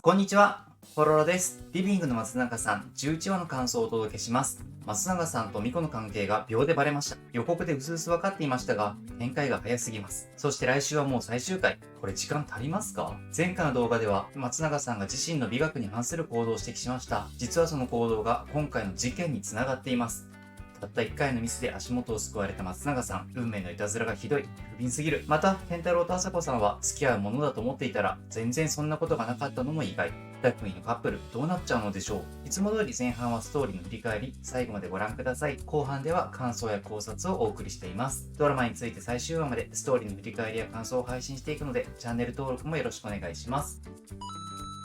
こんにちは、ポロロです。リビングの松永さん、11話の感想をお届けします。松永さんとミコの関係が秒でバレました。予告で薄々分かっていましたが、展開が早すぎます。そして来週はもう最終回。これ時間足りますか？前回の動画では、松永さんが自身の美学に反する行動を指摘しました。実はその行動が今回の事件に繋がっています。たった1回のミスで足元を救われた松永さん、運命のいたずらがひどい、不憫すぎる。また、健太郎と朝子さんは付き合うものだと思っていたら、全然そんなことがなかったのも意外。2組のカップル、どうなっちゃうのでしょう。いつも通り前半はストーリーの振り返り、最後までご覧ください。後半では感想や考察をお送りしています。ドラマについて最終話までストーリーの振り返りや感想を配信していくので、チャンネル登録もよろしくお願いします。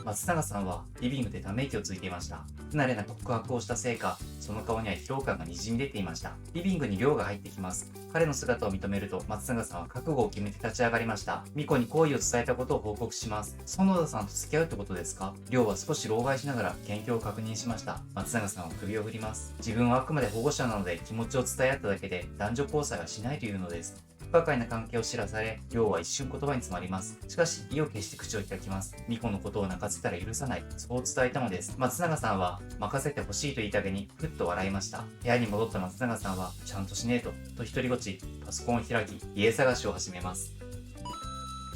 松永さんはリビングでため息をついていました。不慣れな告白をしたせいか、その顔には疲労感がにじみ出ていました。リビングに亮が入ってきます。彼の姿を認めると松永さんは覚悟を決めて立ち上がりました。ミコに好意を伝えたことを報告します。園田さんと付き合うってことですか？亮は少し老害しながら研究を確認しました。松永さんは首を振ります。自分はあくまで保護者なので気持ちを伝え合っただけで男女交際はしないというのです。不可解な関係を知らされ、亮は一瞬言葉に詰まります。しかし、意を決して口を開きます。ミコのことを泣かせたら許さない。そう伝えたのです。松永さんは、任せてほしいと言いたげに、ふっと笑いました。部屋に戻った松永さんは、ちゃんとしねえと、独りごち、パソコンを開き、家探しを始めます。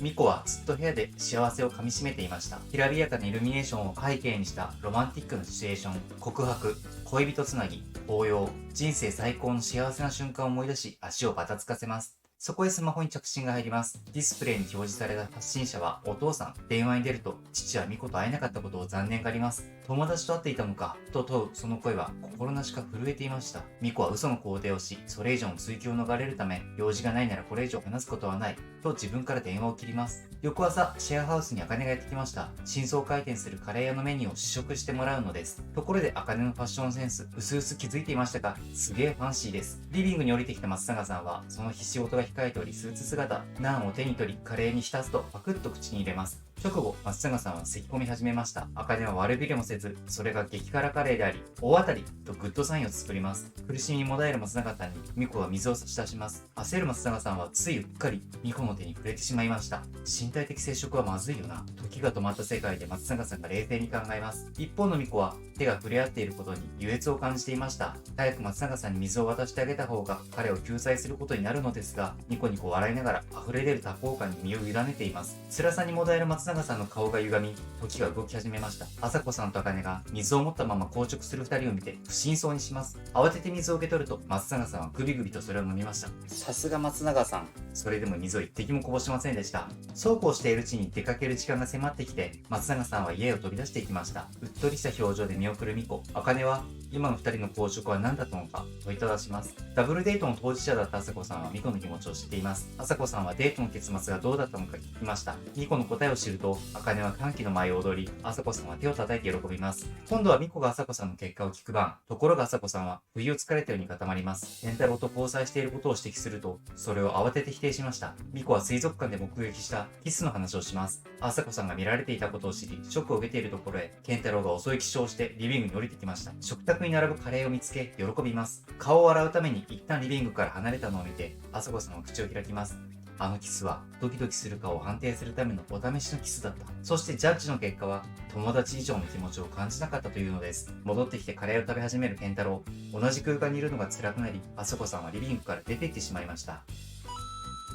ミコはずっと部屋で幸せをかみしめていました。きらびやかなイルミネーションを背景にしたロマンティックなシチュエーション、告白、恋人つなぎ、抱擁、人生最高の幸せな瞬間を思い出し、足をばたつかせます。そこへスマホに着信が入ります。ディスプレイに表示された発信者はお父さん。電話に出ると、父はミコと会えなかったことを残念がります。友達と会っていたのかと問うその声は心なしか震えていました。ミコは嘘の肯定をし、それ以上の追及を逃れるため、用事がないならこれ以上話すことはない。と自分から電話を切ります。翌朝、シェアハウスに茜がやってきました。新装開店するカレー屋のメニューを試食してもらうのです。ところで茜のファッションセンス、うすうす気づいていましたが、すげえファンシーです。リビングに降りてきた松永さんは、その日仕事が控えておりスーツ姿、ナンを手に取り、カレーに浸すとパクッと口に入れます。直後、松永さんは咳き込み始めました。茜は悪びれもせず、それが激辛カレーであり、大当たりとグッドサインを作ります。苦しみにもだえる松永さんに、ミコは水を差し出します。焦る松永さんはついうっかり、ミコの手に触れてしまいました。身体的接触はまずいよな。時が止まった世界で松永さんが冷静に考えます。一方のミコは、手が触れ合っていることに優越を感じていました。早く松永さんに水を渡してあげた方が、彼を救済することになるのですが、ニコニコ笑いながら溢れ出る多幸感に身を委ねています。辛さにもだえる松永さんの顔が歪み、時が動き始めました。朝子さんと茜が水を持ったまま硬直する二人を見て不審そうにします。慌てて水を受け取ると松永さんはグビグビとそれを飲みました。さすが松永さん。それでも水を一滴もこぼしませんでした。そうこうしているうちに出かける時間が迫ってきて、松永さんは家を飛び出していきました。うっとりした表情で見送るミコ。茜は今の二人の公職は何だったのか問いただします。ダブルデートの当事者だった朝子さんはミコの気持ちを知っています。朝子さんはデートの結末がどうだったのか聞きました。ミコの答えを知ると、茜は歓喜の舞を踊り、朝子さんは手を叩いて喜びます。今度はミコが朝子さんの結果を聞く番。ところが朝子さんは不意をつかれたように固まります。健太郎と交際していることを指摘すると、それを慌てて否定しました。ミコは水族館で目撃したキスの話をします。朝子さんが見られていたことを知り、ショックを受けているところへ、健太郎が遅い起床してリビングに降りてきました。食卓に並ぶカレーを見つけ、喜びます。顔を洗うために一旦リビングから離れたのを見て、朝子さんは口を開きます。あのキスはドキドキするかを判定するためのお試しのキスだった。そしてジャッジの結果は友達以上の気持ちを感じなかったというのです。戻ってきてカレーを食べ始める健太郎。同じ空間にいるのが辛くなり、朝子さんはリビングから出て行ってしまいました。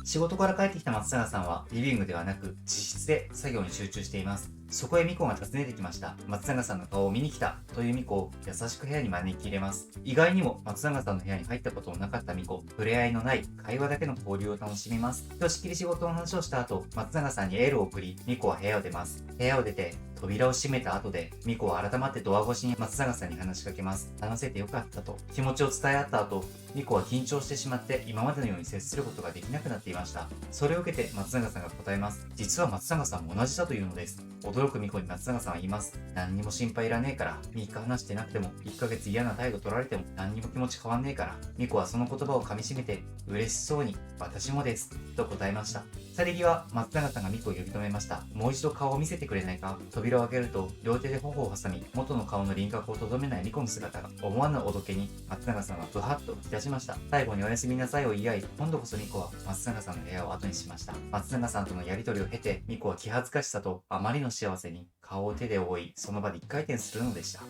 仕事から帰ってきた松永さんはリビングではなく自室で作業に集中しています。そこへミコが訪ねてきました。松永さんの顔を見に来たというミコを優しく部屋に招き入れます。意外にも松永さんの部屋に入ったことのなかったミコ、触れ合いのない会話だけの交流を楽しみます。ひとしきり仕事の話をした後、松永さんにエールを送り、ミコは部屋を出ます。部屋を出て、扉を閉めた後で、ミコは改まってドア越しに松永さんに話しかけます。話せてよかったと。気持ちを伝え合った後、ミコは緊張してしまって今までのように接することができなくなっていました。それを受けて松永さんが答えます。実は松永さんも同じだというのです。驚くミコに松永さんは言います。何にも心配いらねえから、3日話してなくても、1ヶ月嫌な態度取られても何にも気持ち変わんねえから。ミコはその言葉を噛み締めて、嬉しそうに、私もです。と答えました。去り際、松永さんがミコを呼び止めました。もう一度顔を見せてくれないか。扉を開けると、両手で頬を挟み、元の顔の輪郭をとどめないミコの姿が、思わぬおどけに、松永さんはブハッと吹き出しました。最後におやすみなさいを言い合い、今度こそミコは松永さんの部屋を後にしました。松永さんとのやりとりを経て、ミコは気恥ずかしさとあまりの幸せに、顔を手で覆い、その場で一回転するのでした。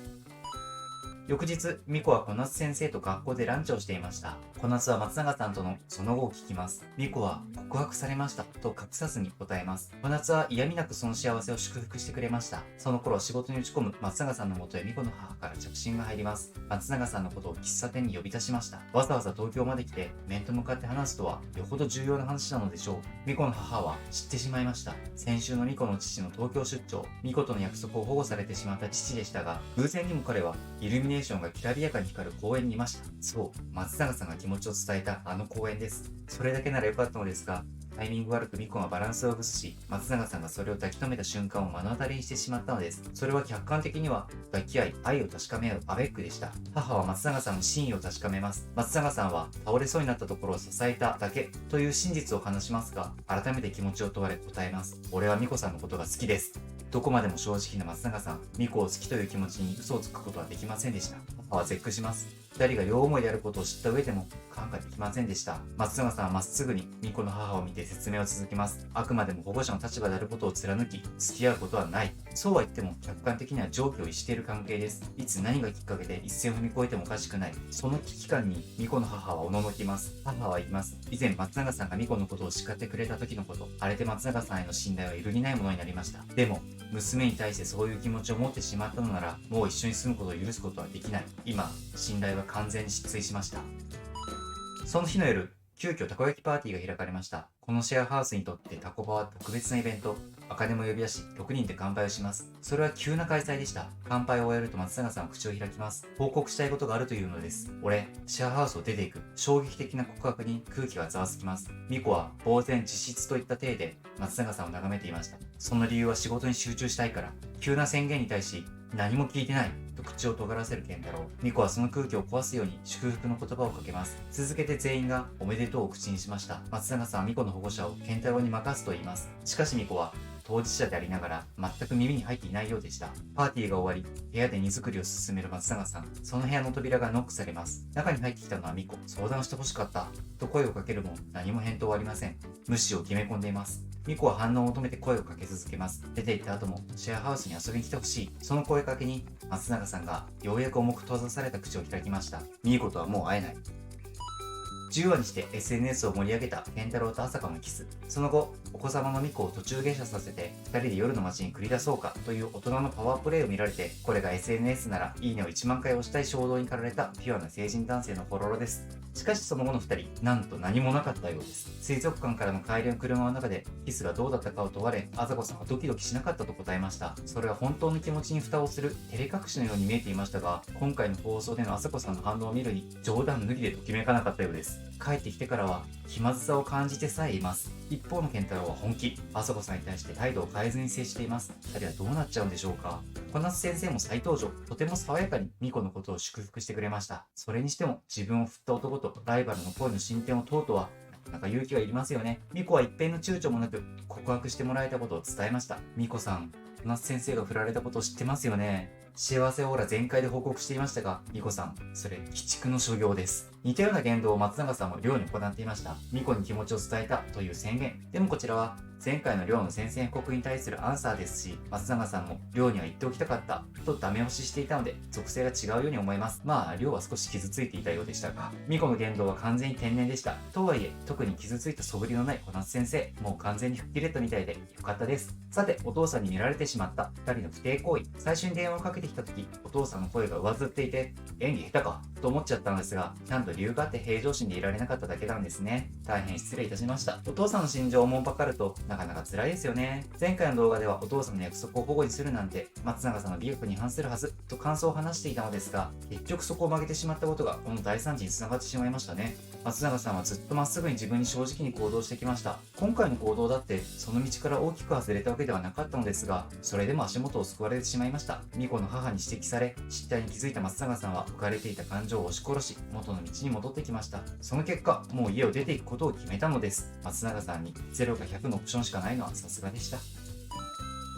翌日、ミコは小夏先生と学校でランチをしていました。小夏は松永さんとのその後を聞きます。ミコは告白されましたと隠さずに答えます。小夏は嫌味なくその幸せを祝福してくれました。その頃仕事に打ち込む松永さんのもとへミコの母から着信が入ります。松永さんのことを喫茶店に呼び出しました。わざわざ東京まで来て面と向かって話すとはよほど重要な話なのでしょう。ミコの母は知ってしまいました。先週のミコの父の東京出張、ミコとの約束を保護されてしまった父でしたが、偶然にも彼はイルミネーションがきらびやかに光る公園にいました。そう、松永さんが気持ちを伝えたあの公園です。それだけならよかったのですが、タイミング悪くミコがバランスを崩し、松永さんがそれを抱き留めた瞬間を目の当たりにしてしまったのです。それは客観的には抱き合い、愛を確かめ合うアベックでした。母は松永さんの真意を確かめます。松永さんは倒れそうになったところを支えただけという真実を話しますが、改めて気持ちを問われ答えます。俺はミコさんのことが好きです。どこまでも正直な松永さん、ミコを好きという気持ちに嘘をつくことはできませんでした。母は絶句します。二人が両思いであることを知った上でも感化できませんでした。松永さんはまっすぐにミコの母を見て説明を続けます。あくまでも保護者の立場であることを貫き、付き合うことはない。そうは言っても客観的には常軌を逸している関係です。いつ何がきっかけで一線を踏み越えてもおかしくない。その危機感にミコの母はおののきます。母は言います。以前松永さんがミコのことを叱ってくれた時のこと、あれで松永さんへの信頼は揺るぎないものになりました。でも、娘に対してそういう気持ちを持ってしまったのなら、もう一緒に住むことを許すことはできない。今、信頼は完全に失墜しました。その日の夜、急遽たこ焼きパーティーが開かれました。このシェアハウスにとってタコパは特別なイベント。茜も呼び出し、6人で乾杯をします。それは急な開催でした。乾杯を終えると松永さんは口を開きます。報告したいことがあるというのです。俺、シェアハウスを出ていく。衝撃的な告白に空気がざわつきます。ミコは呆然自失といった体で松永さんを眺めていました。その理由は仕事に集中したいから。急な宣言に対し、何も聞いてないと口を尖らせる健太郎。ミコはその空気を壊すように祝福の言葉をかけます。続けて全員がおめでとうを口にしました。松永さんはミコの保護者を健太郎に任すと言います。しかしミコは当事者でありながら全く耳に入っていないようでした。パーティーが終わり、部屋で荷造りを進める松永さん。その部屋の扉がノックされます。中に入ってきたのはミコ。相談してほしかったと声をかけるも何も返答はありません。無視を決め込んでいます。ミコは反応を求めて声をかけ続けます。出て行った後もシェアハウスに遊びに来てほしい。その声かけに松永さんがようやく重く閉ざされた口を開きました。ミコとはもう会えない。10話にして SNS を盛り上げた健太郎と朝香のキス。その後、お子様のミコを途中下車させて2人で夜の街に繰り出そうかという大人のパワープレイを見られて、これが SNS ならいいねを1万回押したい衝動に駆られたピュアな成人男性のポロロです。しかしその後の2人、なんと何もなかったようです。水族館からの帰りの車の中でキスがどうだったかを問われ、朝子さんはドキドキしなかったと答えました。それは本当の気持ちに蓋をする照れ隠しのように見えていましたが、今回の放送での朝子さんの反応を見るに冗談抜きでときめかなかったようです。帰ってきてからは気まずさを感じてさえいます。一方の健太郎は本気。朝子さんに対して態度を変えずに接しています。2人はどうなっちゃうんでしょうか。小夏先生も再登場。とても爽やかにミコのことを祝福してくれました。それにしても自分を振った男とライバルの恋の進展を問うとは、なかなか勇気がいりますよね。ミコは一遍の躊躇もなく告白してもらえたことを伝えました。ミコさん、小夏先生が振られたことを知ってますよね。幸せオーラ全開で報告していましたが、ミコさん、それ、鬼畜の所業です。似たような言動を松永さんも寮に行っていました。ミコに気持ちを伝えたという宣言。でもこちらは、前回の寮の宣戦布告に対するアンサーですし、松永さんも寮には行っておきたかったとダメ押ししていたので、属性が違うように思います。まあ、寮は少し傷ついていたようでしたが、ミコの言動は完全に天然でした。とはいえ、特に傷ついた素振りのない小夏先生、もう完全に吹っ切れたみたいでよかったです。さて、お父さんに見られてしまった2人の不貞行為。最初に電話をかけてきた時、お父さんの声が上ずっていて、演技下手かと思っちゃったんですが、ちゃんと理由があって平常心でいられなかっただけなんですね。大変失礼いたしました。お父さんの心情をおもんぱかると、なかなか辛いですよね。前回の動画ではお父さんの約束を保護にするなんて松永さんの美学に反するはずと感想を話していたのですが、結局そこを曲げてしまったことがこの大惨事につながってしまいましたね。松永さんはずっとまっすぐに自分に正直に行動してきました。今回の行動だってその道から大きく外れたわけではなかったのですが、それでも足元を救われてしまいました。美子の母に指摘され、失態に気づいた松永さんは浮かれていた感情を押し殺し、元の道に戻ってきました。その結果、もう家を出ていくことを決めたのです。松永さんに0か100のオプションしかないのはさすがでした。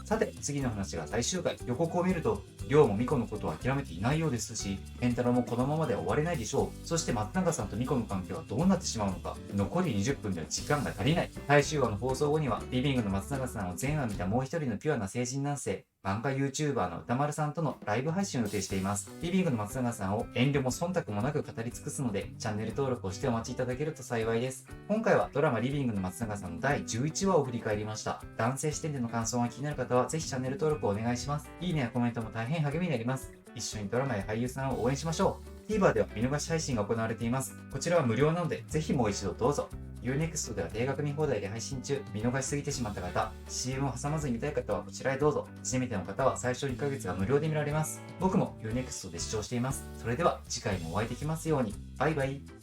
さて、次の話が最終回。予告を見ると、亮も美子のことを諦めていないようですし、健太郎もこのままでは終われないでしょう。そして松永さんと美子の関係はどうなってしまうのか。残り20分では時間が足りない。最終話の放送後には、リビングの松永さんを全話見たもう一人のピュアな成人男性、漫画 YouTuber の歌丸さんとのライブ配信を予定しています。リビングの松永さんを遠慮も忖度もなく語り尽くすので、チャンネル登録をしてお待ちいただけると幸いです。今回はドラマリビングの松永さんの第11話を振り返りました。男性視点での感想が気になる方はぜひチャンネル登録をお願いします。いいねやコメントも大変励みになります。一緒にドラマや俳優さんを応援しましょう。TVer では見逃し配信が行われています。こちらは無料なので、ぜひもう一度どうぞ。Unext では定額見放題で配信中。見逃しすぎてしまった方、CM を挟まずに見たい方はこちらへどうぞ。初めての方は最初2ヶ月が無料で見られます。僕も Unext で視聴しています。それでは次回もお会いできますように。バイバイ。